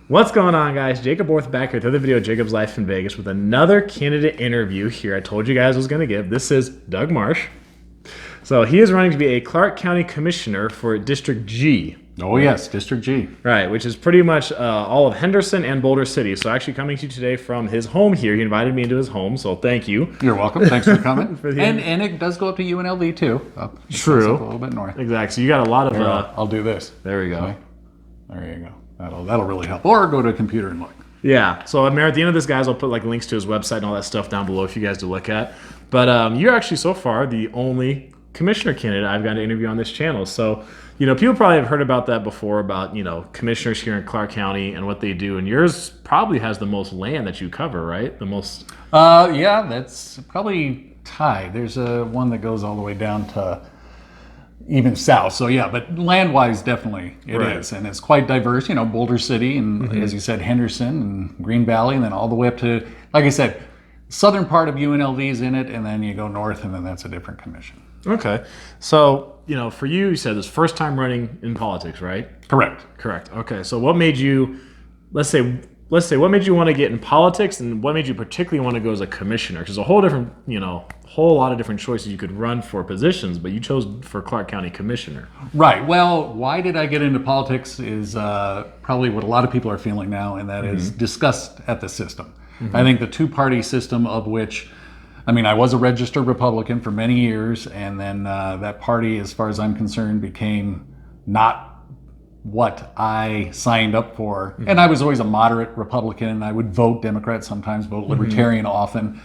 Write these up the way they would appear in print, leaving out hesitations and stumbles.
What's going on, guys? Jacob Orth back here with another video of Jacob's Life in Vegas with another candidate interview here. I told you guys I was going to give. This is Doug Marsh. So he is running to be a Clark County Commissioner for District G. Oh yes, District G. Right, which is pretty much all of Henderson and Boulder City. So actually coming to you today from his home here. He invited me into his home, so thank you. You're welcome. Thanks for coming. and it does go up to UNLV too. True. Up a little bit north. Exactly. So you got a lot of... Here, I'll do this. There we go. Okay. There you go. That'll really help. Or go to a computer and look. Yeah. So at the end of this, guys, I'll put like links to his website and all that stuff down below for you guys to look at. But you're actually so far the only commissioner candidate I've got to interview on this channel. So, people probably have heard about that before about, commissioners here in Clark County and what they do. And yours probably has the most land that you cover, right? The most... Yeah, that's probably tied. There's one that goes all the way down to even south. So yeah, but land-wise, definitely it is. And it's quite diverse, Boulder City and as you said, Henderson and Green Valley, and then all the way up to, like I said, southern part of UNLV is in it, and then you go north and then that's a different commission. Okay. So, for you said this first time running in politics, right? Correct. Okay. So what made you, let's say what made you want to get in politics, and what made you particularly want to go as a commissioner? Because a whole different, whole lot of different choices you could run for positions, but you chose for Clark County Commissioner. Right. Well, why did I get into politics is probably what a lot of people are feeling now, and that is disgust at the system. I think the two-party system of which, I was a registered Republican for many years, and then that party, as far as I'm concerned, became not what I signed up for. And I was always a moderate Republican, and I would vote Democrat, sometimes vote Libertarian often.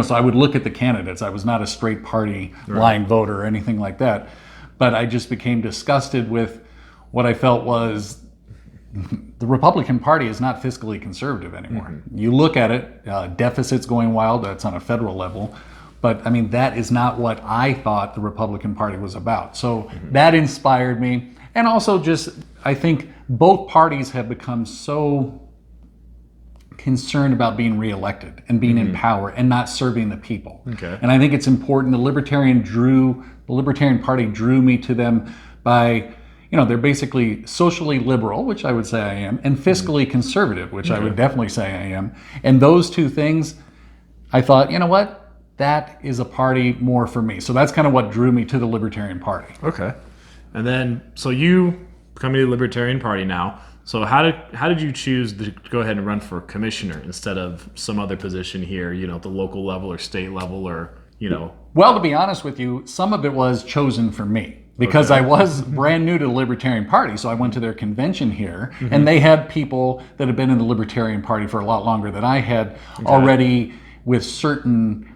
So I would look at the candidates. I was not a straight party line voter or anything like that. But I just became disgusted with what I felt was the Republican Party is not fiscally conservative anymore. You look at it, deficits going wild, that's on a federal level. But that is not what I thought the Republican Party was about. So that inspired me. And also just, I think both parties have become so concerned about being reelected and being in power and not serving the people. Okay. And I think it's important. The Libertarian Party drew me to them by, they're basically socially liberal, which I would say I am, and fiscally conservative, which I would definitely say I am. And those two things, I thought, what? That is a party more for me. So that's kind of what drew me to the Libertarian Party. Okay. And then, so you becoming the Libertarian Party now. So how did you choose to go ahead and run for commissioner instead of some other position here, at the local level or state level or, Well, to be honest with you, some of it was chosen for me because I was brand new to the Libertarian Party. So I went to their convention here and they had people that had been in the Libertarian Party for a lot longer than I had already with certain...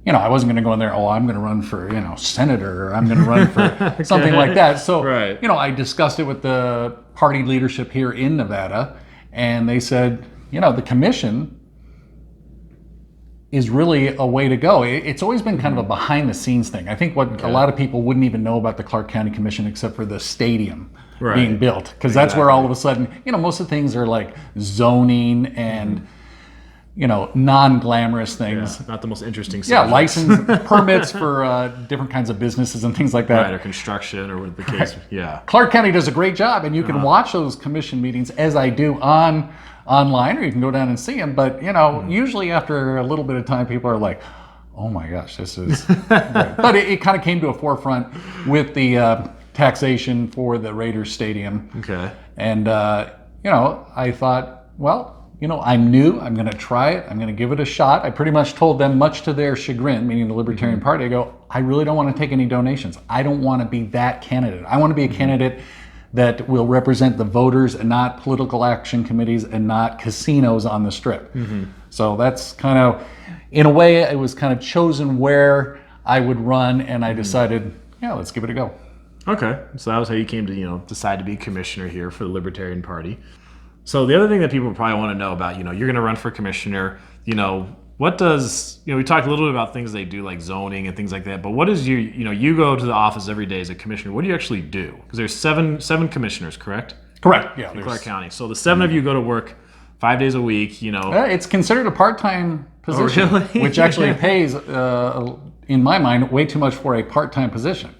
I wasn't going to go in there, I'm going to run for, senator, or I'm going to run for something like that. So, I discussed it with the party leadership here in Nevada, and they said, the commission is really a way to go. It's always been kind of a behind-the-scenes thing. I think what a lot of people wouldn't even know about the Clark County Commission except for the stadium being built, because that's where all of a sudden, most of the things are like zoning and... non-glamorous things. Yeah, not the most interesting subjects. Yeah, license permits for different kinds of businesses and things like that. Right, or construction, or what the case. Yeah. Clark County does a great job, and you can watch those commission meetings as I do online, or you can go down and see them. But usually after a little bit of time, people are like, "Oh my gosh, this is." But it kind of came to a forefront with the taxation for the Raiders Stadium. Okay. And I thought, well. I'm new. I'm going to try it. I'm going to give it a shot. I pretty much told them, much to their chagrin, meaning the Libertarian Party, I go, I really don't want to take any donations. I don't want to be that candidate. I want to be a candidate that will represent the voters and not political action committees and not casinos on the strip. So that's kind of, in a way, it was kind of chosen where I would run, and I decided, let's give it a go. Okay. So that was how you came to, decide to be commissioner here for the Libertarian Party. So the other thing that people probably want to know about, you're going to run for commissioner, what does, we talked a little bit about things they do like zoning and things like that, but what is you go to the office every day as a commissioner, what do you actually do? Because there's seven commissioners, correct? Correct, yeah. In Clark County. So the 7 of you go to work 5 days a week, It's considered a part-time position, really? which actually pays, in my mind, way too much for a part-time position.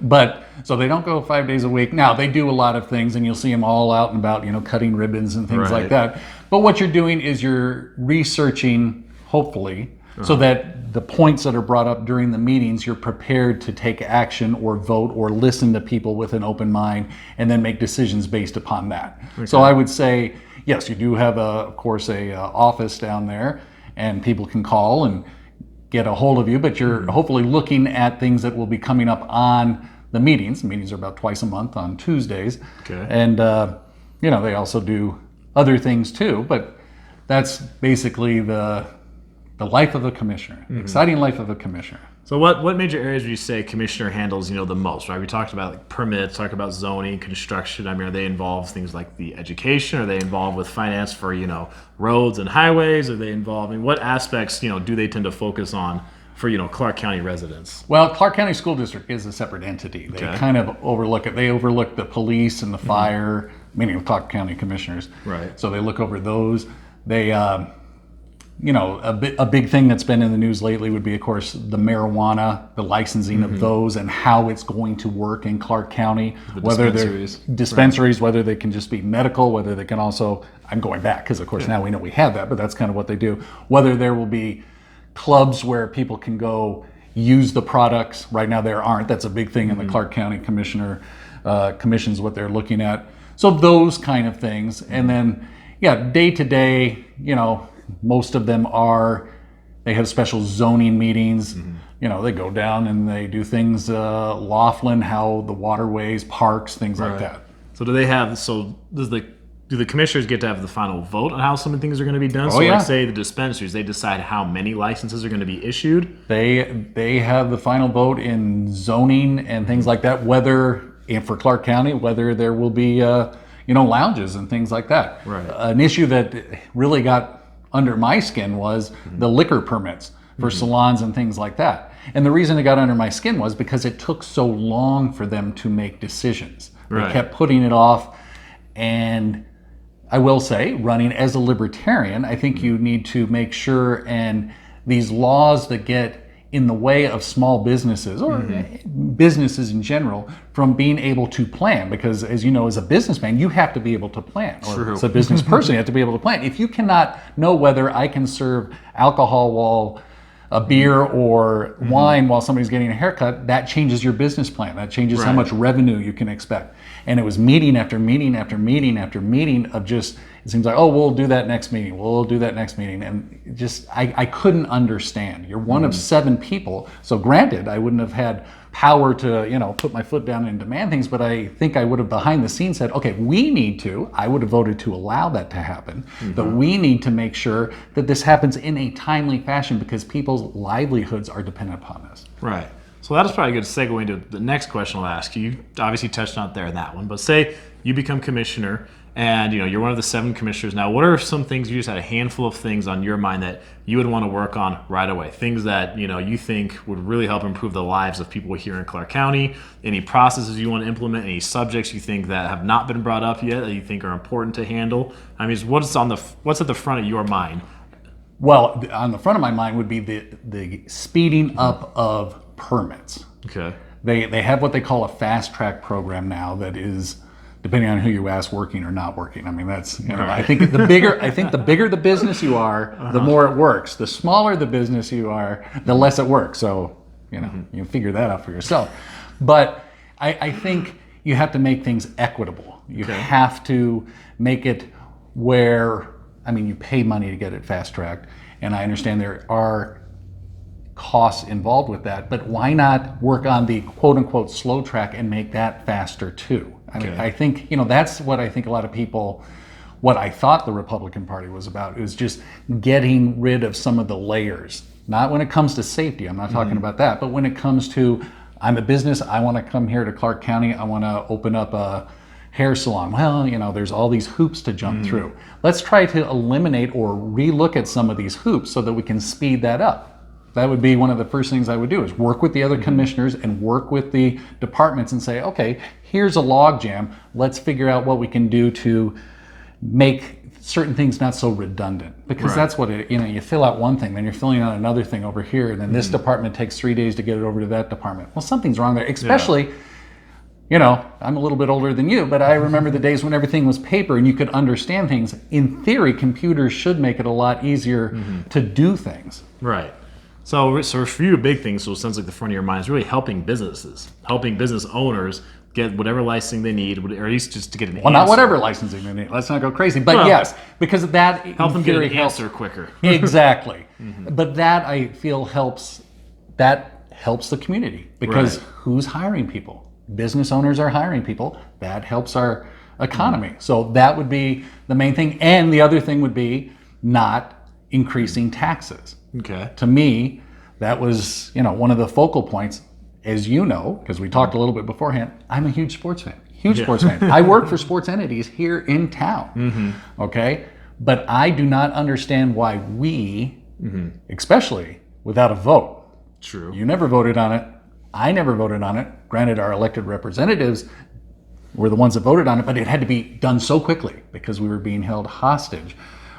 But so they don't go 5 days a week. Now they do a lot of things, and you'll see them all out and about, cutting ribbons and things like that. But what you're doing is you're researching, hopefully, so that the points that are brought up during the meetings, you're prepared to take action or vote or listen to people with an open mind and then make decisions based upon that. So I would say, yes, you do have, of course, a office down there, and people can call and get a hold of you, but you're hopefully looking at things that will be coming up on the meetings. The meetings are about twice a month on Tuesdays. And, they also do other things too, but that's basically the life of a commissioner, the exciting life of a commissioner. So what major areas would you say commissioner handles, the most, right? We talked about like permits, talked about zoning, construction. I mean, are they involved things like the education? Are they involved with finance for, roads and highways? Are they involved in what aspects, do they tend to focus on for, Clark County residents? Well, Clark County School District is a separate entity. They kind of overlook it. They overlook the police and the fire, meaning the Clark County commissioners. Right. So they look over those. They, a big thing that's been in the news lately would be, of course, the marijuana, the licensing of those, and how it's going to work in Clark County. Whether they're dispensaries, whether they can just be medical, whether they can also, I'm going back because, of course, now we know we have that, but that's kind of what they do. Whether there will be clubs where people can go use the products. Right now there aren't. That's a big thing in the Clark County commissions, what they're looking at. So those kind of things. And then, day to day, most of them they have special zoning meetings. They go down and they do things, Laughlin, how the waterways, parks, things like that. So do the commissioners get to have the final vote on how some of the things are going to be done? Like say the dispensaries, they decide how many licenses are going to be issued? They have the final vote in zoning and things like that, for Clark County, whether there will be, lounges and things like that. Right. An issue that really got under my skin was the liquor permits for salons and things like that. And the reason it got under my skin was because it took so long for them to make decisions. They kept putting it off. And I will say, running as a libertarian, I think you need to make sure, and these laws that get in the way of small businesses or businesses in general from being able to plan, because as you know, as a businessman, you have to be able to plan. Or as a business person, you have to be able to plan. If you cannot know whether I can serve alcohol while a beer or wine while somebody's getting a haircut, that changes your business plan. That changes how much revenue you can expect. And it was meeting after meeting after meeting after meeting of just, it seems like, oh, we'll do that next meeting. We'll do that next meeting. And just, I couldn't understand. You're one of 7 people. So granted, I wouldn't have had power to, put my foot down and demand things, but I think I would have behind the scenes said, okay, I would have voted to allow that to happen, but we need to make sure that this happens in a timely fashion because people's livelihoods are dependent upon this. Right. So that is probably a good segue into the next question I'll ask you. You obviously touched on it there in that one, but say you become commissioner and you're one of the 7 commissioners. Now, what are some things, you just had a handful of things on your mind that you would want to work on right away? Things that, you think would really help improve the lives of people here in Clark County? Any processes you want to implement? Any subjects you think that have not been brought up yet that you think are important to handle? I mean, what's at the front of your mind? Well, on the front of my mind would be the speeding up of permits. Okay. They have what they call a fast track program now that is, depending on who you ask, working or not working. I mean, that's, I think the bigger the business you are, the more it works. The smaller the business you are, the less it works. So, you can figure that out for yourself. But I think you have to make things equitable. You have to make it where, you pay money to get it fast tracked. And I understand there are costs involved with that, but why not work on the quote unquote slow track and make that faster too? I think, that's what I think a lot of people, what I thought the Republican Party was about, is just getting rid of some of the layers. Not when it comes to safety, I'm not talking about that, but when it comes to, I'm a business, I want to come here to Clark County, I want to open up a hair salon. Well, there's all these hoops to jump through. Let's try to eliminate or relook at some of these hoops so that we can speed that up. That would be one of the first things I would do, is work with the other commissioners and work with the departments and say, okay, here's a log jam. Let's figure out what we can do to make certain things not so redundant, because Right. that's what it, you fill out one thing, then you're filling out another thing over here, and then this department takes 3 days to get it over to that department. Well, something's wrong there, especially, I'm a little bit older than you, but I remember the days when everything was paper and you could understand things. In theory, computers should make it a lot easier to do things. Right. So for you, a big thing, so it sounds like the front of your mind is really helping businesses, helping business owners get whatever licensing they need, or at least just to get an answer. Well, not whatever licensing they need. Let's not go crazy. But yes, because that help them get an answer quicker. Exactly. But that, I feel, helps the community, because who's hiring people? Business owners are hiring people. That helps our economy. So that would be the main thing. And the other thing would be not increasing taxes. Okay. To me, that was, one of the focal points. As you know, because we talked a little bit beforehand, I'm a huge sports fan. Sports fan. I work for sports entities here in town. Okay? But I do not understand why we, especially without a vote. True. You never voted on it. I never voted on it. Granted, our elected representatives were the ones that voted on it, but it had to be done so quickly because we were being held hostage.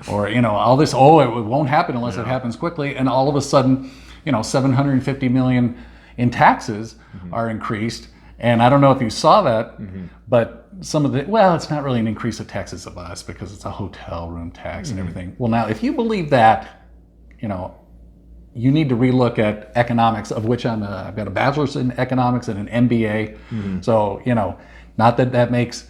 Or, all this, it won't happen unless it happens quickly. And all of a sudden, $750 million in taxes are increased. And I don't know if you saw that, but some of it's not really an increase of taxes of us because it's a hotel room tax and everything. Well, now, if you believe that, you need to relook at economics, of which I've got a bachelor's in economics and an MBA. So, not that makes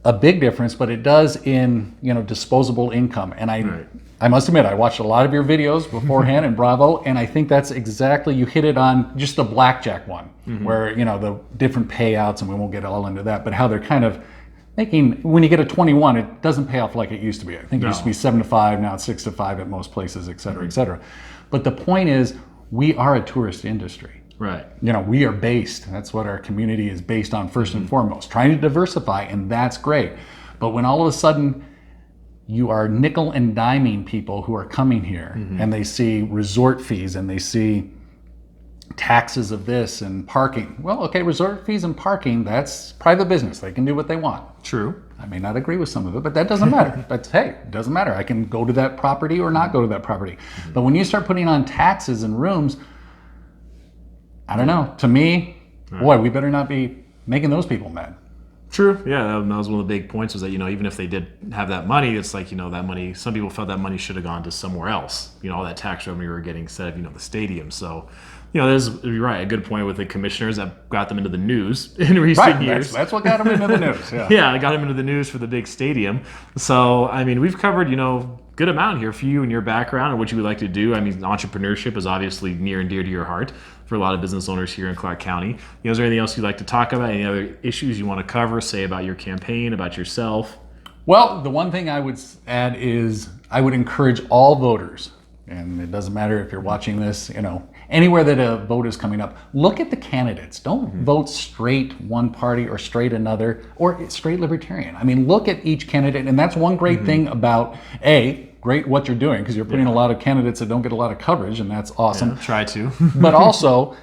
a big difference, but it does in, disposable income. And I must admit, I watched a lot of your videos beforehand in Bravo, and I think that's exactly, you hit it on just the blackjack one, where, the different payouts, and we won't get all into that, but how they're kind of making, when you get a 21, it doesn't pay off like it used to be. I think it used to be 7 to 5, now it's 6 to 5 at most places, et cetera, et cetera. But the point is, we are a tourist industry. Right. We are based. That's what our community is based on first and foremost. Trying to diversify, and that's great. But when all of a sudden you are nickel and diming people who are coming here, and they see resort fees and they see taxes of this and parking. Well, okay, resort fees and parking, that's private business. They can do what they want. True. I may not agree with some of it, but that doesn't matter. But hey, it doesn't matter. I can go to that property or not go to that property. But when you start putting on taxes and rooms, I don't know. To me, boy, we better not be making those people mad. True. Yeah, that was one of the big points, was that, even if they did have that money, it's like, that money, some people felt that money should have gone to somewhere else. All that tax revenue we were getting instead of, the stadium. So, you're right, a good point with the commissioners that got them into the news in recent years. That's what got them into the news. Yeah. Yeah, got them into the news for the big stadium. So, we've covered, good amount here for you and your background and what you would like to do. Entrepreneurship is obviously near and dear to your heart for a lot of business owners here in Clark County. Is there anything else you'd like to talk about? Any other issues you want to cover, say about your campaign, about yourself? Well, the one thing I would add is I would encourage all voters, and it doesn't matter if you're watching this, anywhere that a vote is coming up, look at the candidates. Don't vote straight one party or straight another or straight libertarian. Look at each candidate, and that's one great thing about great what you're doing, because you're putting a lot of candidates that don't get a lot of coverage, and that's awesome. Yeah, try to. But also,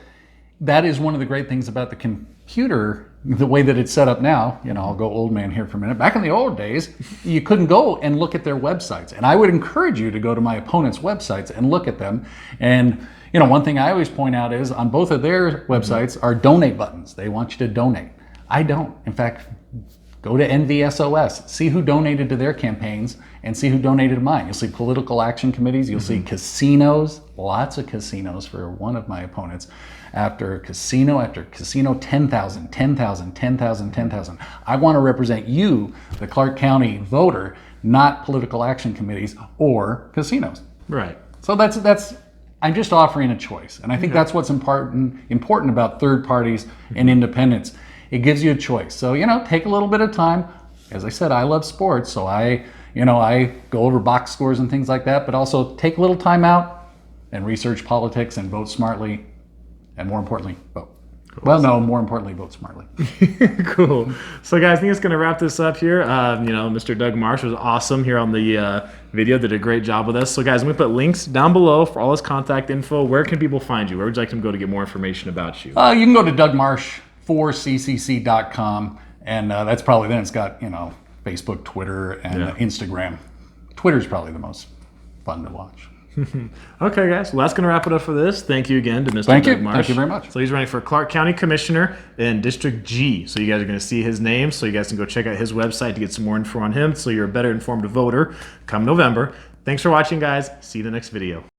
that is one of the great things about the computer, the way that it's set up now. I'll go old man here for a minute. Back in the old days, you couldn't go and look at their websites. And I would encourage you to go to my opponent's websites and look at them. And one thing I always point out is on both of their websites are donate buttons. They want you to donate. I don't. In fact, go to NVSOS, see who donated to their campaigns, and see who donated to mine. You'll see political action committees. You'll see casinos, lots of casinos for one of my opponents. After casino, 10,000, 10,000, 10,000, 10,000. I want to represent you, the Clark County voter, not political action committees or casinos. Right. So that's I'm just offering a choice. And I think that's what's important about third parties and independents. It gives you a choice. So, take a little bit of time. As I said, I love sports, so I go over box scores and things like that, but also take a little time out and research politics and vote smartly, and more importantly, vote. Cool. Well, no, more importantly, vote smartly. Cool. So, guys, I think it's going to wrap this up here. Mr. Doug Marsh was awesome here on the video. Did a great job with us. So, guys, I'm going to put links down below for all his contact info. Where can people find you? Where would you like them to go to get more information about you? You can go to dougmarsh4ccc.com, and that's probably then it's got, Facebook, Twitter, and Instagram. Twitter's probably the most fun to watch. Okay, guys. Well, that's going to wrap it up for this. Thank you again to Mr. Thank you. Doug Marsh. Thank you very much. So he's running for Clark County Commissioner in District G. So you guys are going to see his name. So you guys can go check out his website to get some more info on him so you're a better informed voter come November. Thanks for watching, guys. See you in the next video.